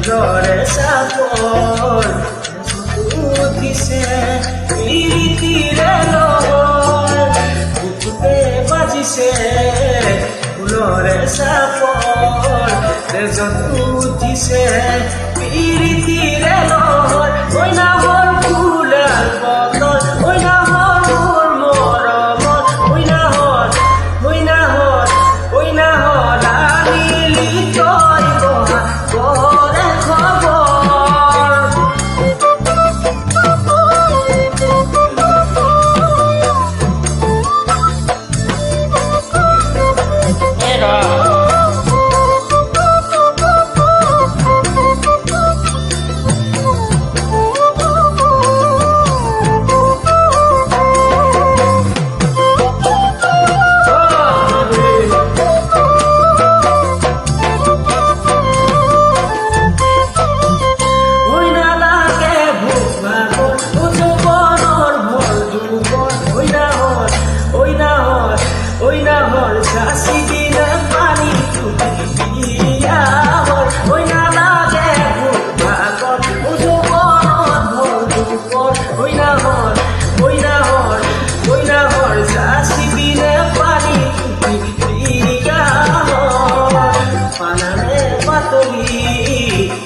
ফুলরে সাপর উঠিছে পিরিতিরে বুকুতে বাজিছে ফুলরে সাপর তেজত উঠিছে পিরিতিরে ওই না হল ফুলার বদল ওই না হল মোর মরমত ওই না হল ওই না হল ওই না হল আনিলি তই বহা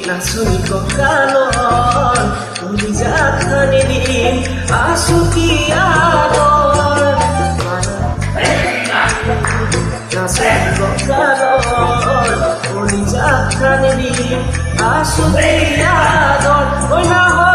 Nasuni kokalon Ulijatani din Asuki adon Nasuni kokalon Ulijatani din Asuki adon